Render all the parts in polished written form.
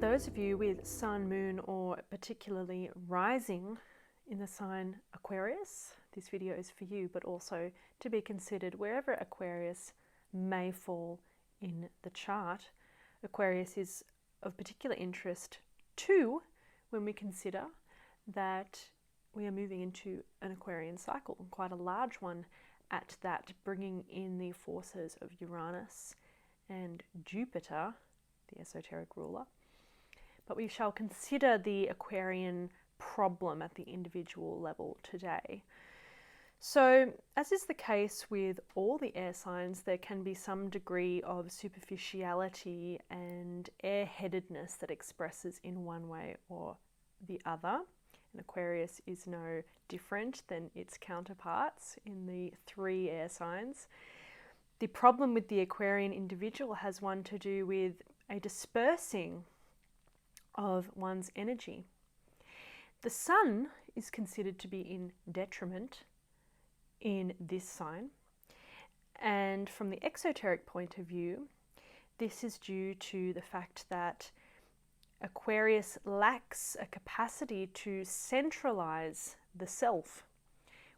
those of you with sun, moon, or particularly rising in the sign Aquarius, this video is for you, but also to be considered wherever Aquarius may fall in the chart. Aquarius is of particular interest too when we consider that we are moving into an Aquarian cycle, quite a large one at that, bringing in the forces of Uranus and Jupiter, the esoteric ruler. But we shall consider the Aquarian problem at the individual level today. So, as is the case with all the air signs, there can be some degree of superficiality and airheadedness that expresses in one way or the other. And Aquarius is no different than its counterparts in the three air signs. The problem with the Aquarian individual has one to do with a dispersing of one's energy. The sun is considered to be in detriment in this sign, and from the exoteric point of view, this is due to the fact that Aquarius lacks a capacity to centralize the self,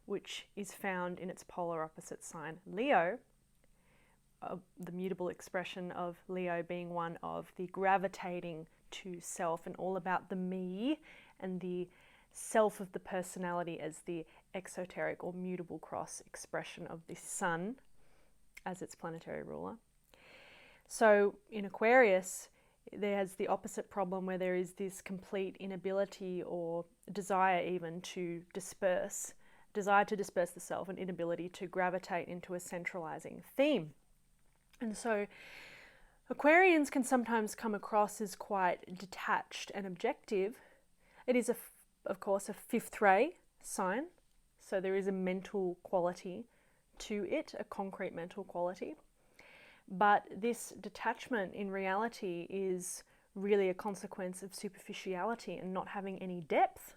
which is found in its polar opposite sign, Leo, the mutable expression of Leo being one of the gravitating to self and all about the me and the self of the personality as the exoteric or mutable cross expression of the sun as its planetary ruler. So in Aquarius, there's the opposite problem where there is this complete inability or desire even to disperse, desire to disperse the self, and inability to gravitate into a centralizing theme. And so Aquarians can sometimes come across as quite detached and objective. It is, of course, a fifth ray sign, so there is a mental quality to it, a concrete mental quality. But this detachment in reality is really a consequence of superficiality and not having any depth.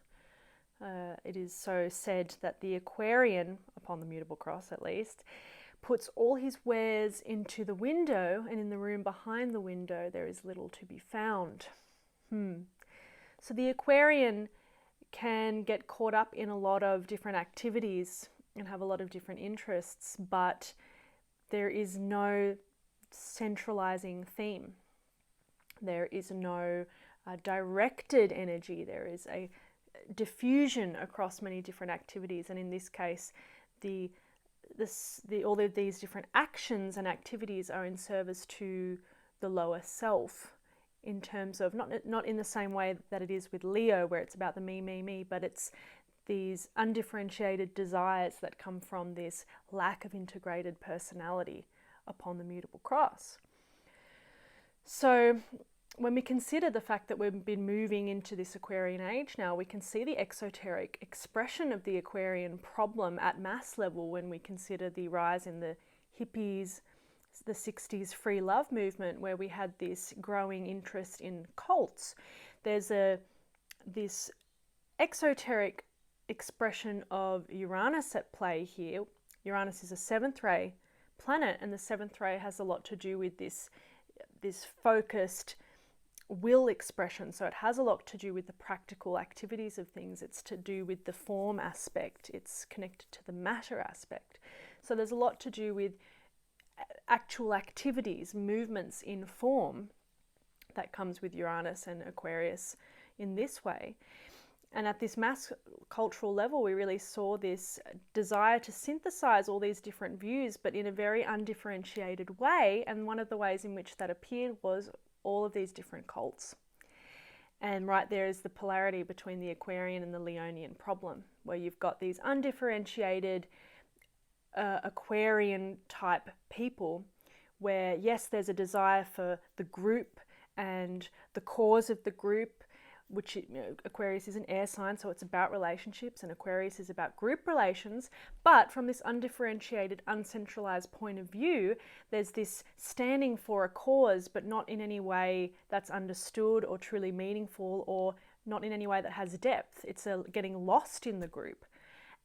It is so said that the Aquarian, upon the mutable cross at least, puts all his wares into the window, and in the room behind the window there is little to be found. So the Aquarian can get caught up in a lot of different activities and have a lot of different interests, but there is no centralizing theme. There is no directed energy. There is a diffusion across many different activities, and in this case, all of these different actions and activities are in service to the lower self, in terms of not in the same way that it is with Leo, where it's about the me, but it's these undifferentiated desires that come from this lack of integrated personality upon the mutable cross. So when we consider the fact that we've been moving into this Aquarian age now, we can see the exoteric expression of the Aquarian problem at mass level when we consider the rise in the hippies, the 60s free love movement, where we had this growing interest in cults. There's this exoteric expression of Uranus at play here. Uranus is a seventh ray planet, and the seventh ray has a lot to do with this focused will expression. So it has a lot to do with the practical activities of things. It's to do with the form aspect. It's connected to the matter aspect. So there's a lot to do with actual activities, movements in form that comes with Uranus and Aquarius in this way. And at this mass cultural level, we really saw this desire to synthesize all these different views, but in a very undifferentiated way. And one of the ways in which that appeared was all of these different cults. And right there is the polarity between the Aquarian and the Leonian problem, where you've got these undifferentiated Aquarian type people, where yes, there's a desire for the group and the cause of the group, which Aquarius is an air sign, so it's about relationships, and Aquarius is about group relations. But from this undifferentiated, uncentralized point of view, there's this standing for a cause, but not in any way that's understood or truly meaningful, or not in any way that has depth. It's getting lost in the group.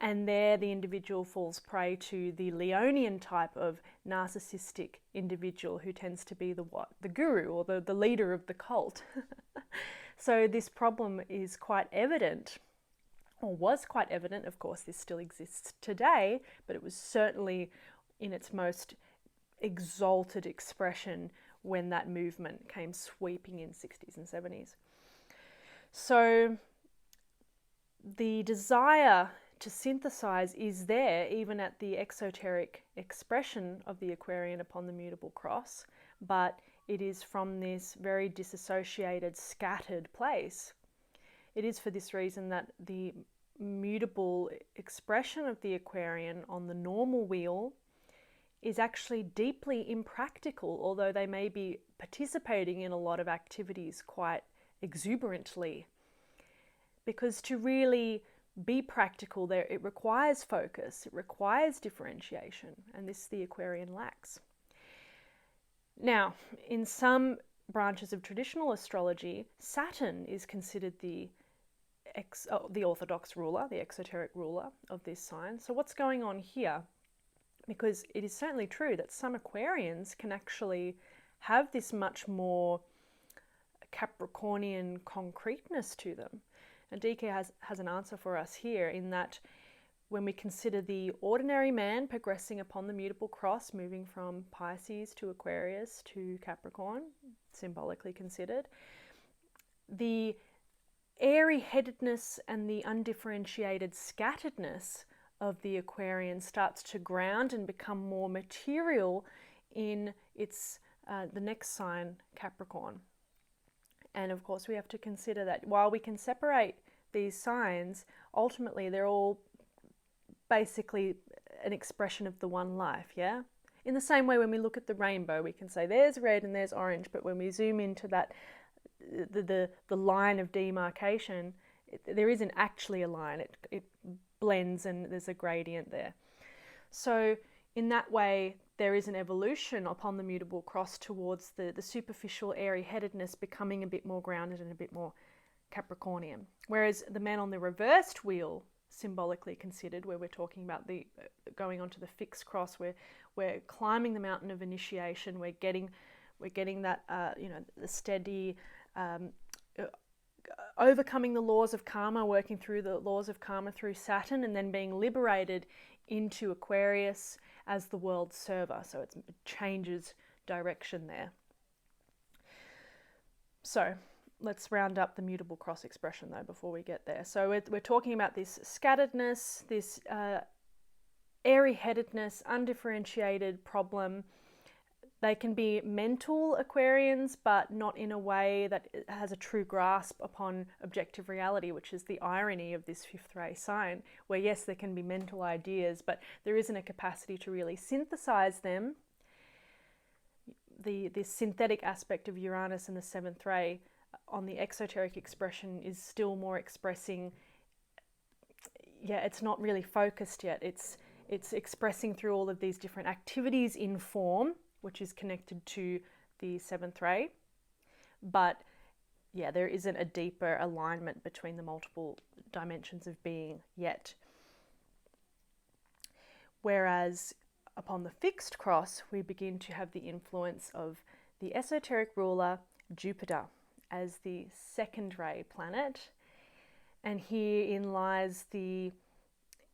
And there the individual falls prey to the Leonian type of narcissistic individual who tends to be the guru or the leader of the cult. So this problem is quite evident, or was quite evident. Of course, this still exists today, but it was certainly in its most exalted expression when that movement came sweeping in 60s and 70s. So the desire to synthesize is there even at the exoteric expression of the Aquarian upon the mutable cross, but it is from this very disassociated, scattered place. It is for this reason that the mutable expression of the Aquarian on the normal wheel is actually deeply impractical, although they may be participating in a lot of activities quite exuberantly. Because to really be practical there, it requires focus, it requires differentiation, and this the Aquarian lacks. Now, in some branches of traditional astrology, Saturn is considered the orthodox ruler, the exoteric ruler of this sign. So what's going on here? Because it is certainly true that some Aquarians can actually have this much more Capricornian concreteness to them. And DK has an answer for us here, in that when we consider the ordinary man progressing upon the mutable cross, moving from Pisces to Aquarius to Capricorn, symbolically considered, the airy-headedness and the undifferentiated scatteredness of the Aquarian starts to ground and become more material in its the next sign, Capricorn. And of course we have to consider that while we can separate these signs, ultimately they're all basically an expression of the one life, yeah? In the same way, when we look at the rainbow, we can say there's red and there's orange, but when we zoom into that, the line of demarcation, there isn't actually a line. It blends and there's a gradient there. So in that way, there is an evolution upon the mutable cross towards the superficial airy-headedness becoming a bit more grounded and a bit more Capricornian. Whereas the man on the reversed wheel, symbolically considered, where we're talking about the going onto the fixed cross, where we're climbing the mountain of initiation, we're getting that the steady overcoming the laws of karma, working through the laws of karma through Saturn, and then being liberated into Aquarius as the world server. So it changes direction there. So let's round up the mutable cross expression though before we get there. So we're talking about this scatteredness, this airy-headedness, undifferentiated problem. They can be mental Aquarians, but not in a way that has a true grasp upon objective reality, which is the irony of this fifth ray sign, where yes, there can be mental ideas, but there isn't a capacity to really synthesize them. This synthetic aspect of Uranus in the seventh ray on the exoteric expression is still more expressing, it's not really focused yet. It's expressing through all of these different activities in form, which is connected to the seventh ray. But there isn't a deeper alignment between the multiple dimensions of being yet. Whereas upon the fixed cross, we begin to have the influence of the esoteric ruler, Jupiter, as the second ray planet. And herein lies the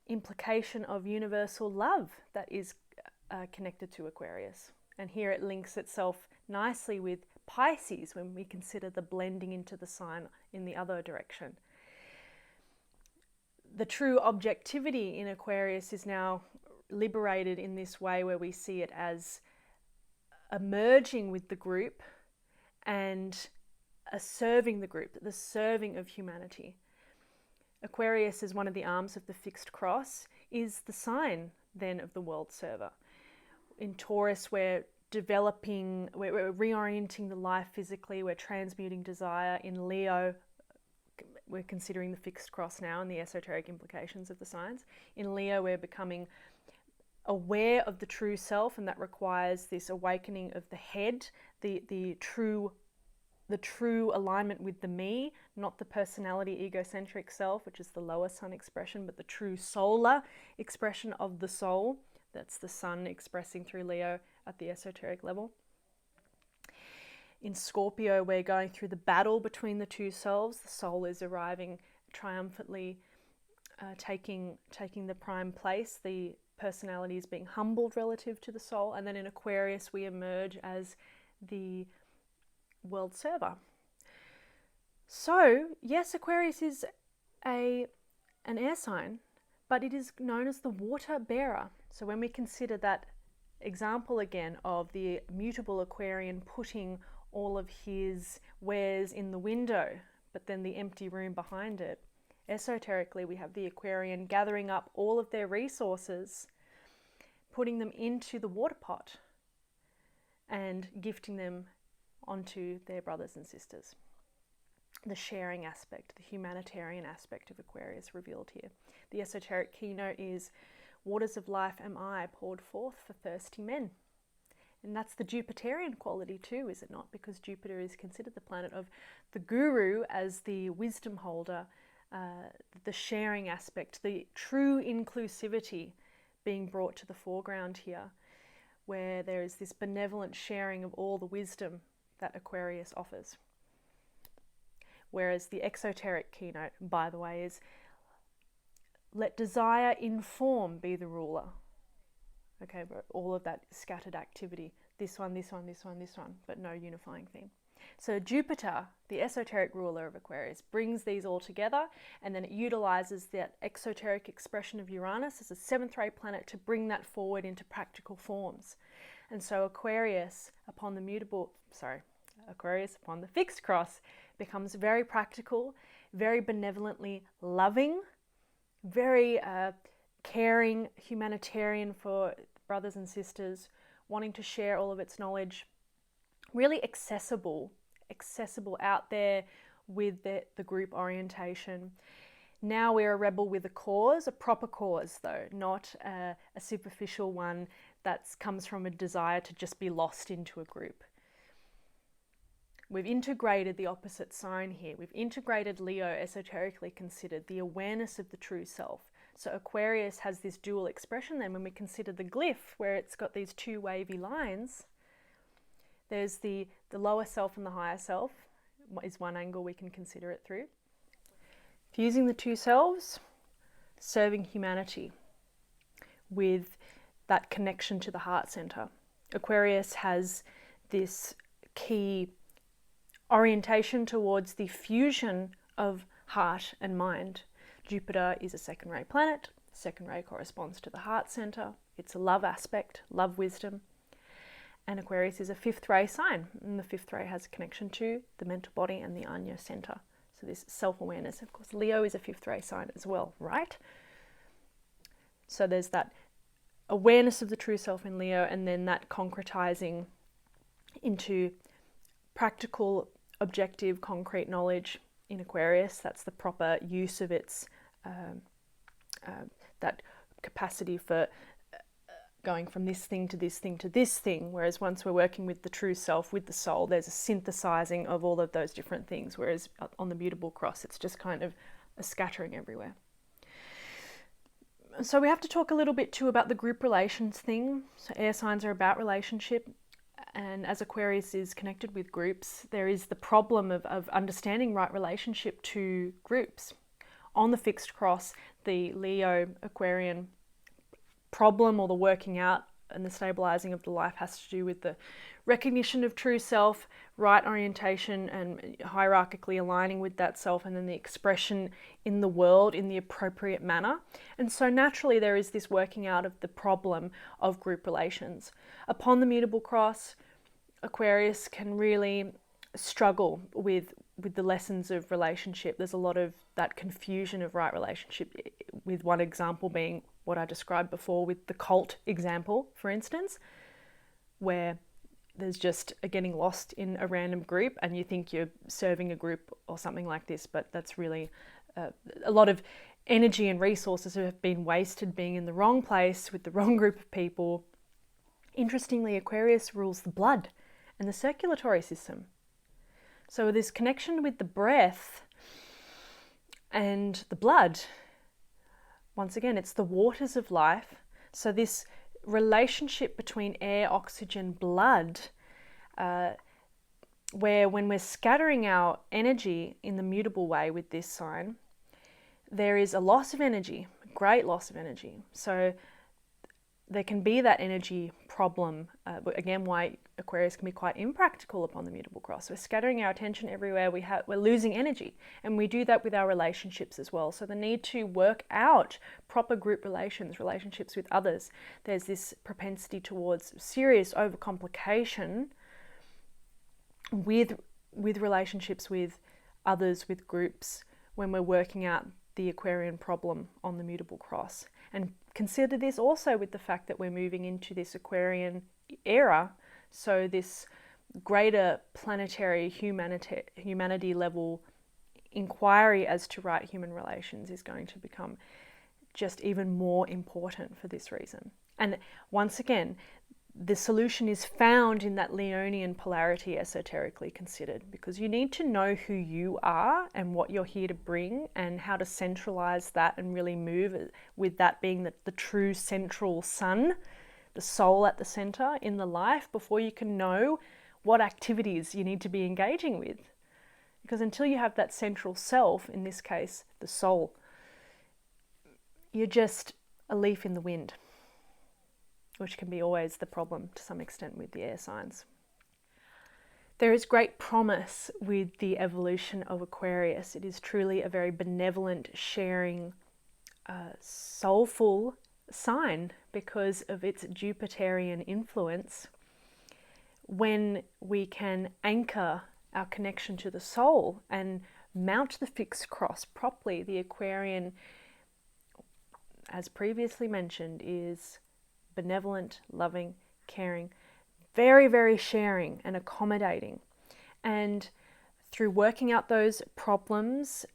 implication of universal love that is connected to Aquarius. And here it links itself nicely with Pisces when we consider the blending into the sign in the other direction. The true objectivity in Aquarius is now liberated in this way, where we see it as a merging with the group and a serving the group, the serving of humanity. Aquarius, as one of the arms of the fixed cross, is the sign then of the world server. In Taurus, we're reorienting the life physically, we're transmuting desire. In Leo, we're considering the fixed cross now and the esoteric implications of the signs. In Leo, we're becoming aware of the true self, and that requires this awakening of the head, the true alignment with the me, not the personality egocentric self, which is the lower sun expression, but the true solar expression of the soul. That's the sun expressing through Leo at the esoteric level. In Scorpio, we're going through the battle between the two selves. The soul is arriving triumphantly, taking the prime place. The personality is being humbled relative to the soul. And then in Aquarius, we emerge as the world server. So, yes, Aquarius is an air sign, but it is known as the water bearer. So when we consider that example again of the mutable Aquarian putting all of his wares in the window, but then the empty room behind it, esoterically we have the Aquarian gathering up all of their resources, putting them into the water pot and gifting them onto their brothers and sisters. The sharing aspect, the humanitarian aspect of Aquarius revealed here. The esoteric keynote is, "Waters of life am I, poured forth for thirsty men." And that's the Jupiterian quality too, is it not? Because Jupiter is considered the planet of the guru as the wisdom holder, the sharing aspect, the true inclusivity being brought to the foreground here, where there is this benevolent sharing of all the wisdom that Aquarius offers. Whereas the exoteric keynote, by the way, is, "Let desire inform be the ruler." Okay, but all of that scattered activity. This one, this one, this one, this one, but no unifying theme. So Jupiter, the esoteric ruler of Aquarius, brings these all together, and then it utilizes that exoteric expression of Uranus as a 7th ray planet to bring that forward into practical forms. And so Aquarius upon the fixed cross becomes very practical, very benevolently loving, very caring, humanitarian for brothers and sisters, wanting to share all of its knowledge, really accessible out there with the group orientation. Now we're a rebel with a cause, a proper cause though, not a superficial one that comes from a desire to just be lost into a group. We've integrated the opposite sign here. We've integrated Leo, esoterically considered, the awareness of the true self. So Aquarius has this dual expression then when we consider the glyph, where it's got these two wavy lines. There's the lower self and the higher self is one angle we can consider it through. Fusing the two selves, serving humanity with that connection to the heart center. Aquarius has this key orientation towards the fusion of heart and mind. Jupiter is a 2nd ray planet. 2nd ray corresponds to the heart center. It's a love aspect, love wisdom. And Aquarius is a 5th ray sign. And the 5th ray has a connection to the mental body and the Anya center. So this self-awareness. Of course, Leo is a 5th ray sign as well, right? So there's that awareness of the true self in Leo, and then that concretizing into practical, objective, concrete knowledge in Aquarius. That's the proper use of its that capacity for going from this thing to this thing to this thing. Whereas once we're working with the true self, with the soul, there's a synthesizing of all of those different things. Whereas on the mutable cross, it's just kind of a scattering everywhere. So we have to talk a little bit too about the group relations thing. So air signs are about relationship. And as Aquarius is connected with groups, there is the problem of understanding right relationship to groups. On the fixed cross, the Leo Aquarian problem, or the working out and the stabilizing of the life, has to do with the recognition of true self, right orientation, and hierarchically aligning with that self, and then the expression in the world in the appropriate manner. And so naturally there is this working out of the problem of group relations. Upon the mutable cross, Aquarius can really struggle with the lessons of relationship. There's a lot of that confusion of right relationship, with one example being what I described before with the cult example, for instance, where there's just a getting lost in a random group and you think you're serving a group or something like this, but that's really a lot of energy and resources have been wasted being in the wrong place with the wrong group of people. Interestingly, Aquarius rules the blood and the circulatory system. So this connection with the breath and the blood, once again, it's the waters of life. So this relationship between air, oxygen, blood where when we're scattering our energy in the mutable way with this sign, there is a loss of energy, great loss of energy. So there can be that energy problem, again, why Aquarius can be quite impractical upon the mutable cross. We're scattering our attention everywhere, we're losing energy, and we do that with our relationships as well. So the need to work out proper group relationships with others. There's this propensity towards serious overcomplication with relationships with others, with groups, when we're working out the Aquarian problem on the mutable cross. And consider this also with the fact that we're moving into this Aquarian era, so this greater planetary humanity level inquiry as to right human relations is going to become just even more important for this reason. And once again, the solution is found in that Leonian polarity, esoterically considered, because you need to know who you are and what you're here to bring and how to centralize that and really move with that being the true central sun, the soul at the center in the life, before you can know what activities you need to be engaging with. Because until you have that central self, in this case, the soul, you're just a leaf in the wind, which can be always the problem to some extent with the air signs. There is great promise with the evolution of Aquarius. It is truly a very benevolent, sharing, soulful sign because of its Jupiterian influence. When we can anchor our connection to the soul and mount the fixed cross properly, the Aquarian, as previously mentioned, is benevolent, loving, caring, very, very sharing and accommodating. And through working out those problems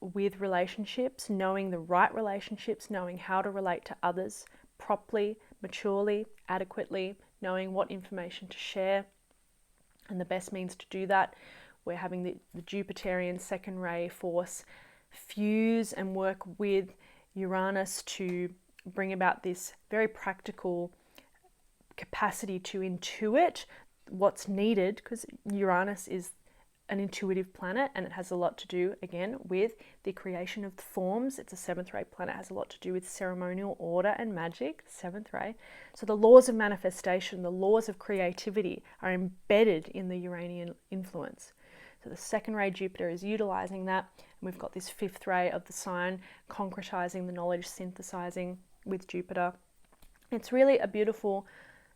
with relationships, knowing the right relationships, knowing how to relate to others properly, maturely, adequately, knowing what information to share and the best means to do that, we're having the Jupiterian second ray force fuse and work with Uranus to bring about this very practical capacity to intuit what's needed, because Uranus is an intuitive planet and it has a lot to do, again, with the creation of the forms. It's a seventh ray planet, has a lot to do with ceremonial order and magic, seventh ray. So the laws of manifestation, the laws of creativity are embedded in the Uranian influence. So the second ray Jupiter is utilizing that, and we've got this fifth ray of the sign concretizing the knowledge, synthesizing with Jupiter. It's really a beautiful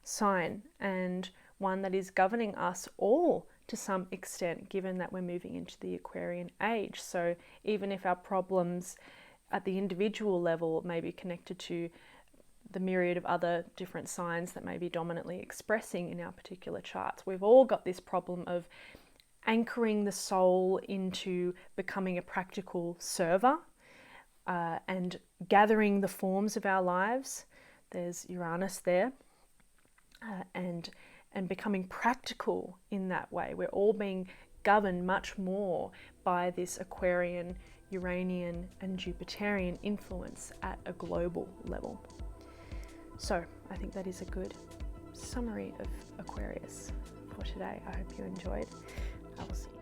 sign and one that is governing us all to some extent, given that we're moving into the Aquarian age. So even if our problems at the individual level may be connected to the myriad of other different signs that may be dominantly expressing in our particular charts, we've all got this problem of anchoring the soul into becoming a practical server and gathering the forms of our lives. There's Uranus there, and becoming practical in that way. We're all being governed much more by this Aquarian, Uranian, and Jupiterian influence at a global level. So I think that is a good summary of Aquarius for today. I hope you enjoyed. I will see you.